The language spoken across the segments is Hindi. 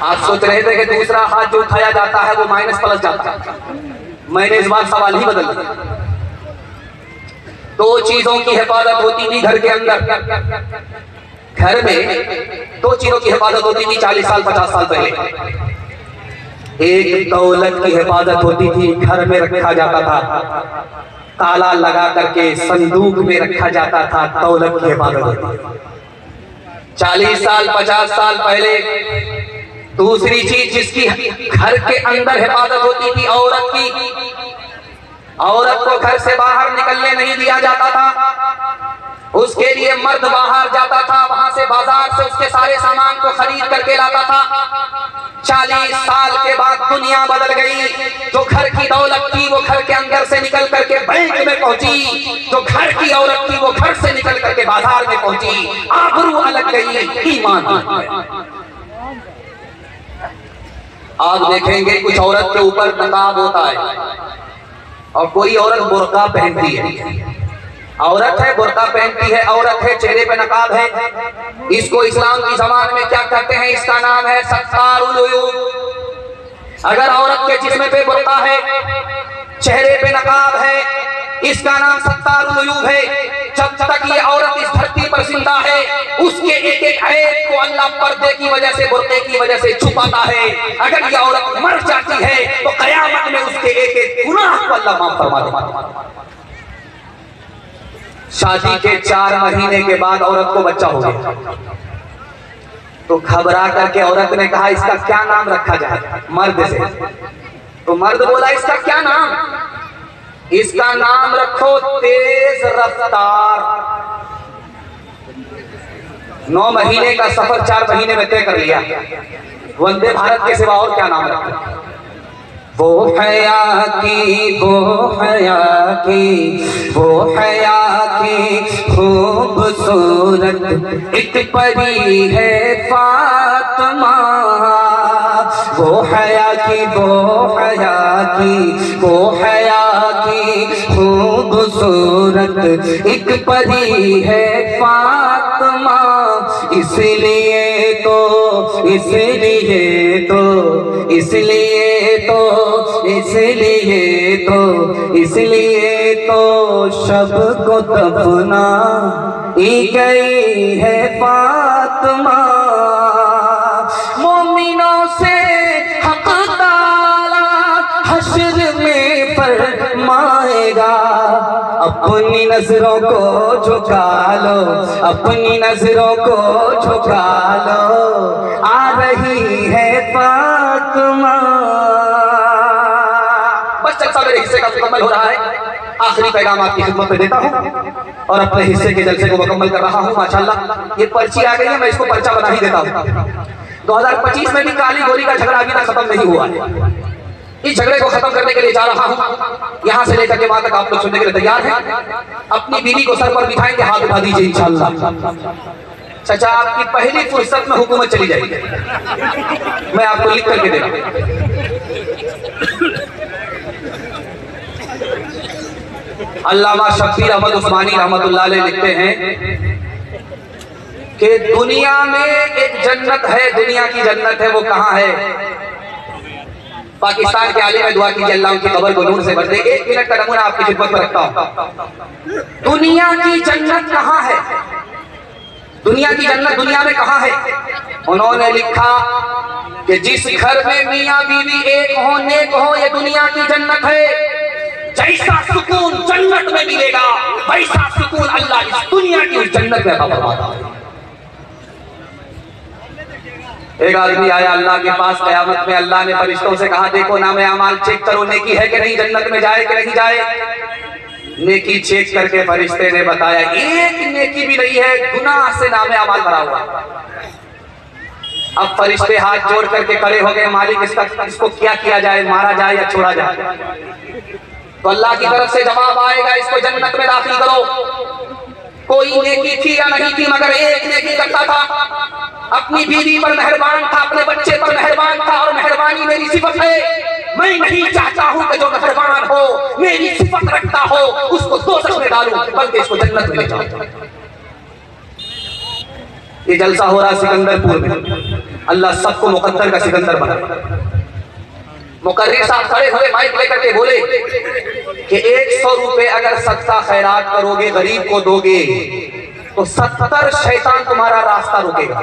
आप सोच रहे थे कि दूसरा हाथ जो उठाया जाता है वो माइनस प्लस जाता है, मैंने इस बार सवाल ही बदल दिया। दो चीजों की हिफाजत होती थी घर के अंदर, घर में दो चीजों की हिफाजत होती थी 40 साल 50 साल पहले। एक दौलत की हिफाजत होती थी, घर में रखा जाता था, ताला लगा करके संदूक में रखा जाता था, दौलत की हिफाजत होती थी 40 साल 50 साल पहले। दूसरी चीज जिसकी घर के अंदर हिफाजत होती थी औरत की, औरत को घर से बाहर निकलने नहीं दिया जाता था, उसके लिए मर्द बाहर जाता था, वहां से बाजार से उसके सारे सामान को खरीद करके लाता था। 40 साल के बाद दुनिया बदल गई। जो घर की दौलत थी वो घर के अंदर से निकल करके बैंक में पहुंची, जो घर की औरत थी वो घर से निकल करके बाजार में पहुंची। आबरू अलग गई, ईमान। आप देखेंगे कुछ औरत के ऊपर नकाब होता है और कोई औरत बुर्का पहनती है। औरत है बुर्का पहनती है, औरत है चेहरे पे नकाब है। इसको इस्लाम की ज़बान में क्या कहते हैं? इसका नाम है सत्तारुल उयूब। अगर औरत के जिस्म पे बुर्का है, चेहरे पे नकाब है, इसका नाम सत्तारुल उयूब है। जब तक ये औरत इस धरती पर जिंदा है, उसके एक एक ऐब को अल्लाह पर्दे की वजह से, बुर्के की वजह से छुपाता है। अगर ये औरत मर जाती है तो कयामत में उसके एक एक गुनाह को अल्लाह माफ फरमा देता। शादी के 4 महीने के बाद औरत को बच्चा हो गया तो घबरा करके औरत ने कहा इसका क्या नाम रखा जाए मर्द से। तो मर्द बोला इसका क्या नाम? इसका नाम रखो तेज रफ्तार। 9 महीने का सफर 4 महीने में तय कर लिया। वंदे भारत के सिवा और क्या नाम रखा? वो हया की, वो हया की, वो हया की खूबसूरत एक परी है फातिमा। वो हया की, वो हया की, वो हया की खूबसूरत एक परी है फातिमा। इसलिए तो, इसलिए तो, इसलिए तो, इसलिए तो, इसलिए तो शब को दफना गई है फातिमा। मोमिनों से हक ताला हश्र में फरमाएगा, अपनी नजरों को झुका लो, अपनी नजरों को झुका लो, आ रही है फातिमा। बस जलसा मेरे हिस्से का मुकम्मल हो रहा है। आखिरी पैगाम आपकी खिदमत में देता हूँ और अपने हिस्से के जलसे को मुकम्मल कर रहा हूँ। माशाल्लाह ये पर्ची आ गई है, मैं इसको पर्चा बना ही देता हूँ। 2025 में भी काली गोरी का झगड़ा अभी तक खत्म नहीं हुआ है। इस झगड़े को खत्म करने के लिए जा रहा हूँ। यहाँ से लेकर के वहां तक आप लोग सुनने के लिए तैयार हैं? अपनी बीवी को सर पर बिठाएंगे, हाथ उठा दीजिए इंशाअल्लाह। चाचा आपकी पहली फुर्सत में हुकूमत चली जाएगी, मैं आपको लिख करके दे रहा हूँ। अल्लामा शब्बीर अहमद उस्मानी रहमतुल्लाह अलैह लिखते हैं कि दुनिया में एक जन्नत है, दुनिया की जन्नत है, वो कहाँ है? पाकिस्तान के आलिम में दुआ कीजिए अल्लाह उनकी कब्र को नूर से भर दे। 1 मिनट का नमूना आपकी खिदमत में रखता हूँ। दुनिया की जन्नत कहाँ है? दुनिया की जन्नत दुनिया में कहाँ है? उन्होंने लिखा कि जिस घर में मियाँ बीवी एक हो, नेक हो, ये दुनिया की जन्नत है। जैसा सुकून जन्नत में मिलेगा वैसा सुकून अल्लाह इस दुनिया की जन्नत में फरमाता है। एक आदमी आया अल्लाह के पास कयामत में, अल्लाह ने फरिश्तों से कहा देखो नामे अमाल चेक करो, नेकी है कि नहीं, जन्नत में जाए कि नहीं जाए। नेकी चेक करके फरिश्ते ने बताया एक नेकी भी नहीं है, गुनाह से नामे अमाल भरा हुआ। अब फरिश्ते हाथ जोड़ करके खड़े हो गए, मालिक इसको क्या किया जाए, मारा जाए या छोड़ा जाए? तो अल्लाह की तरफ से जवाब आएगा इसको जन्नत में दाखिल करो। कोई नेकी थी या नहीं थी मगर एक नेकी करता था, अपनी बीवी पर मेहरबान था, अपने बच्चे पर मेहरबान था, और मेहरबानी मेरी सिफत है। मैं नहीं चाहता हूं कि जो मेहरबान हो, मेरी सिफत रखता हो, उसको दोज़ख में डालूं, बल्कि इसको जन्नत में ले जाऊं। ये जलसा हो रहा सिकंदरपुर में। अल्लाह सबको मुकद्दर का सिकंदर बनाए। मुकर्रिर साहब खड़े हुए माइक लेकर के बोले कि 100 रुपए अगर सदका खैरात करोगे, गरीब को दोगे, तो 70 शैतान तुम्हारा रास्ता रोकेगा,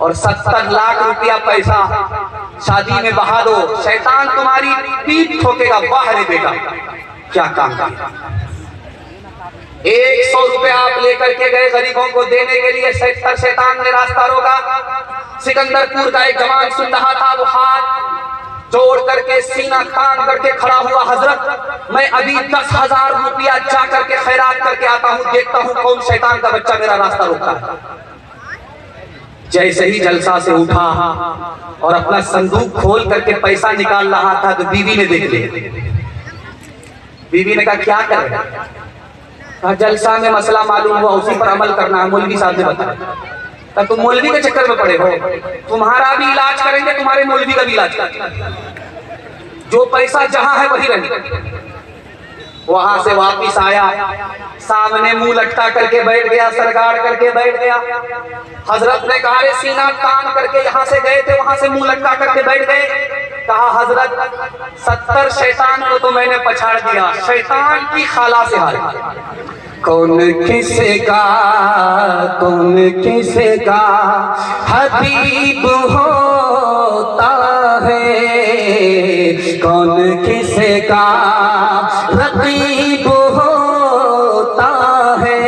और 70 लाख रुपया पैसा शादी में बहा दो, शैतान तुम्हारी पीठ ठोकेगा। वाह रे बेटा, क्या काम किया। 100 रुपया आप लेकर के गए गरीबों को देने के लिए, 70 शैतान ने रास्ता रोका। सिकंदरपुर का एक जवान सुन रहा था, वो हाथ जोड़ करके सीना तान करके खड़ा हुआ, हजरत मैं अभी 10,000 रुपया जा करके खैरात करके आता हूं, देखता हूं कौन शैतान का बच्चा मेरा रास्ता रोकता है। जैसे ही जलसा से उठा और अपना संदूक खोल करके पैसा निकाल रहा था, तो बीवी ने देख लिया। बीवी ने कहा क्या कर रहे हैं? कहा जलसा में मसला मालूम हुआ, उसी पर अमल करना है, मौलवी साहब ने बताया। तुम मौलवी के चक्कर में पड़े हो, तुम्हारा भी इलाज करेंगे, तुम्हारे मौलवी का भी इलाज करेंगे। जो पैसा जहां है वही रहेगा। वहां से वापिस आया, सामने मुंह लटका करके बैठ गया, सरगाड़ करके बैठ गया। हजरत ने कहा रे सीना तान करके यहाँ से गए थे, वहां से मुंह लटका करके बैठ गए। कहा हजरत 70 शैतान को तो मैंने पछाड़ दिया, शैतान की खाला से हार। कौन किसका हबीब होता है, कौन किसका रकीब होता है,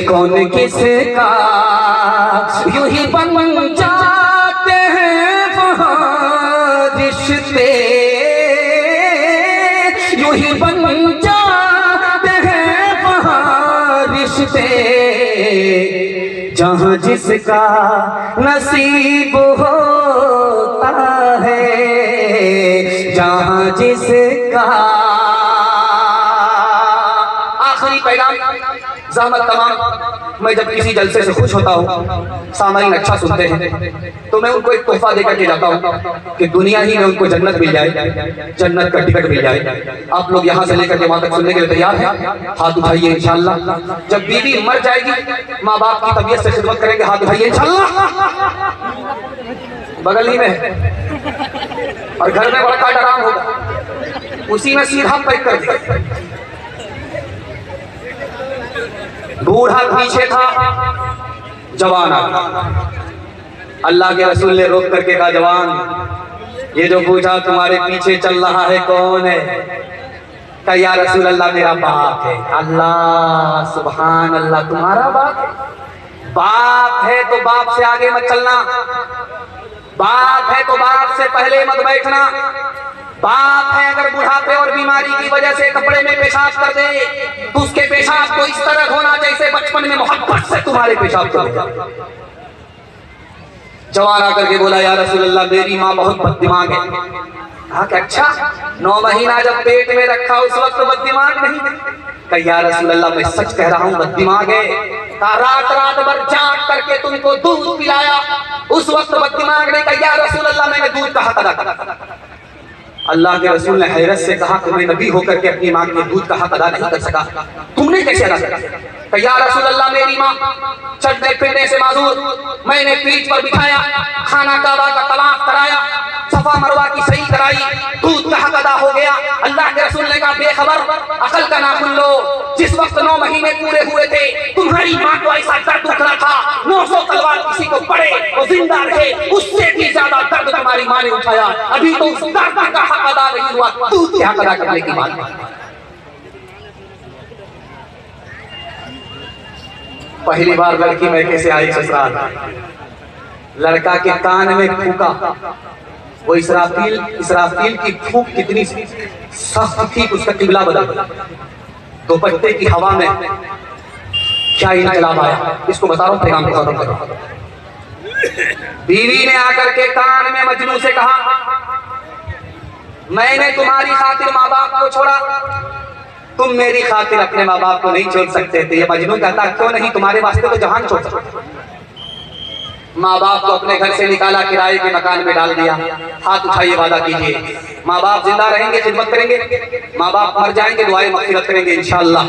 कौन किसका यूं ही बन जाते हैं वहाँ रिश्ते, यूं ही बन जहाँ जिसका नसीब होता है, जहाँ जिसका। आखिरी पैगाम ज़हमत तमाम, मैं जब किसी जलसे से खुश होता हूँ, सामाइन अच्छा सुनते हैं, तो मैं उनको एक तोहफा देकर के जाता हूँ कि दुनिया ही में उनको जन्नत मिल जाए, जन्नत का टिकट मिल जाए। आप लोग यहाँ से लेकर के वहां तक सुनने के लिए तैयार हैं? हाथ उठाइए इंशाल्लाह। जब बीवी मर जाएगी, माँ बाप की तबीयत से खिदमत करेंगे, हाथ उठाइए इंशाल्लाह। बगल ही में है और घर में बड़ा डराम होगा, उसी में सीधा पैक कर दिया। बूढ़ा पीछे था, जवान आ गया। अल्लाह के रसूल ने रोक करके कहा जवान, ये जो पूछा तुम्हारे पीछे चल रहा है कौन है? कहा या रसूल अल्लाह मेरा बाप है। अल्लाह सुभान अल्लाह, तुम्हारा बाप है? बाप है तो बाप से आगे मत चलना, बाप है तो बाप से पहले मत बैठना। बाप है अगर बुढ़ापे और बीमारी की वजह से कपड़े में पेशाब कर दे, तो उसके पेशाब को इस तरह होना जैसे बचपन में मोहब्बत से तुम्हारे पेशाब कर दे। जवान आकर के बोला या रसूल अल्लाह मेरी माँ बहुत बददिमाग है। कहा कि अच्छा, 9 महीना जब पेट में रखा उस वक्त बददिमाग नहीं? कहा या रसूल अल्लाह मैं सच कह रहा हूँ बददिमाग है। कहा रात रात भर जाग करके तुमको दूध पिलाया, उस वक्त बददिमाग नहीं? कहा या रसूल अल्लाह मैंने दूध का हक अदा किया। अल्लाह के रसूल ने हैरत से कहा कि मैं नबी होकर के अपनी माँ के दूध का हक अदा नहीं कर सका, तुमने कैसे अदा करा? या रसूल अल्लाह मेरी माँ चलने फिरने से माजूर, मैंने पीठ पर बिठाया, खाना काबा का तवाफ कराया, सफा मरवा की सही कराई, दूध का हक अदा हो गया। अल्लाह के रसूल ने कहा बेखबर, अकल का नाखुन लो, जिस वक्त 9 महीने पूरे हुए थे तुम्हारी माँ को ऐसा दर्द उठ रहा था, 900 तलवार किसी को पड़े और जिंदा रहे, उससे भी ज्यादा दर्द तुम्हारी माँ ने उठाया। अभी तो उस दर्द का हक अदा नहीं हुआ, दूध के हक अदा करने की बात। पहली बार लड़की मैके से आई ससुराल, लड़का के कान में फूका, वो इसराफील की फूक कितनी सख्त थी, उसका किबला बदल। दोपट्टे की हवा में क्या इनकलाब आया, इसको बता रहा हूं, पैगाम को खत्म करो। बीवी ने आकर के कान में मजनू से कहा मैंने तुम्हारी खातिर माँ बाप को छोड़ा, तुम मेरी खातिर अपने माँ बाप को नहीं छोड़ सकते थे। ये मजनू कहता क्यों नहीं, तुम्हारे वास्ते तो जहान छोड़ सकते। माँ बाप को अपने घर से निकाला, किराए के मकान में डाल दिया। हाथ उठाइए, वादा कीजिए। माँ बाप जिंदा रहेंगे खिदमत करेंगे, माँ बाप मर जाएंगे दुआएं मग़फ़िरत करेंगे इंशाअल्लाह।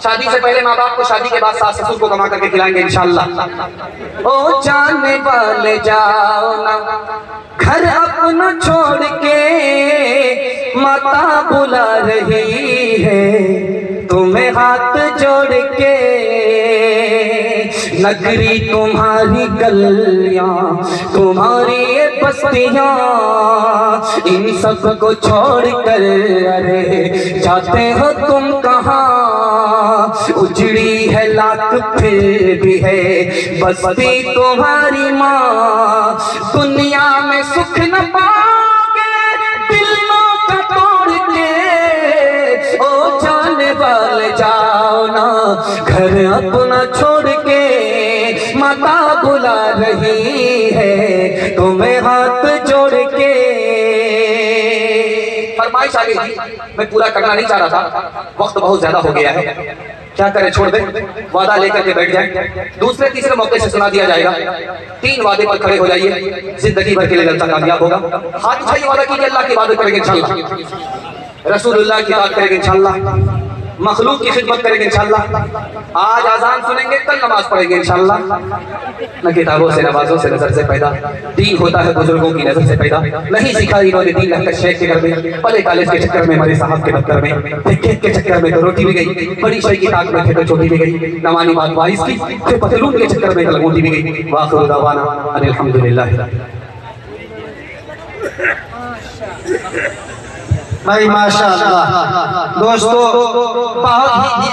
शादी से पहले माँ बाप को, शादी के बाद सास ससुर को कमा करके खिलाएंगे इंशाअल्लाह। ओ जाने वाले जाओ ना घर अपना छोड़ के, माता बुला रही है तुम्हें हाथ जोड़ के। नगरी तुम्हारी गलियां, तुम्हारी बस्तियां, इन सब को छोड़ कर अरे जाते हो तुम कहाँ। उजड़ी है लाख फिर भी है बस्ती तुम्हारी माँ। दुनिया में सुख न पाओगे दिलों का तोड़ के। ओ जाने वाले जाओ ना घर अपना छोड़ के, माता बुला रही है तुम्हें हाथ जोड़ के। फरमाइश आ गई थी, मैं पूरा करना नहीं चाह रहा था, वक्त बहुत ज्यादा हो गया है, क्या करें छोड़ दे। वादा लेकर के बैठ जाए, दूसरे तीसरे मौके से सुना दिया जाएगा। 3 वादे पर खड़े हो जाइए, जिंदगी भर के लिए जलसा कामयाब होगा। हाथ उठाइए, वादा कीजिए अल्लाह की इबादत करेंगे इंशाअल्लाह, रसूलुल्लाह की बात करेंगे इंशाअल्लाह, मखलूक की खिदमत करेंगे इंशाअल्लाह। आज आजान सुनेंगे, कल नमाज पढ़ेंगे इंशाअल्लाह। न किताबों से नवाजों से नजर से पैदा, दीन होता है बुजुर्गों की नजर से पैदा। नहीं सीखा इन्होंने दीन लहकर शेख के घर में, पले कॉलेज के चक्कर में, हमारे साहब के दफ्तर में, खेत के चक्कर में तो रोटी भी गई, बड़ी शई की ताक में थे तो छोटी भी गई, नवानी बात वाइस की, फिर पतलून के चक्कर में तो लगोटी भी गई। वाखिर दावाना अल्हम्दुलिल्लाह। भाई माशाअल्लाह दोस्तों, बहुत ही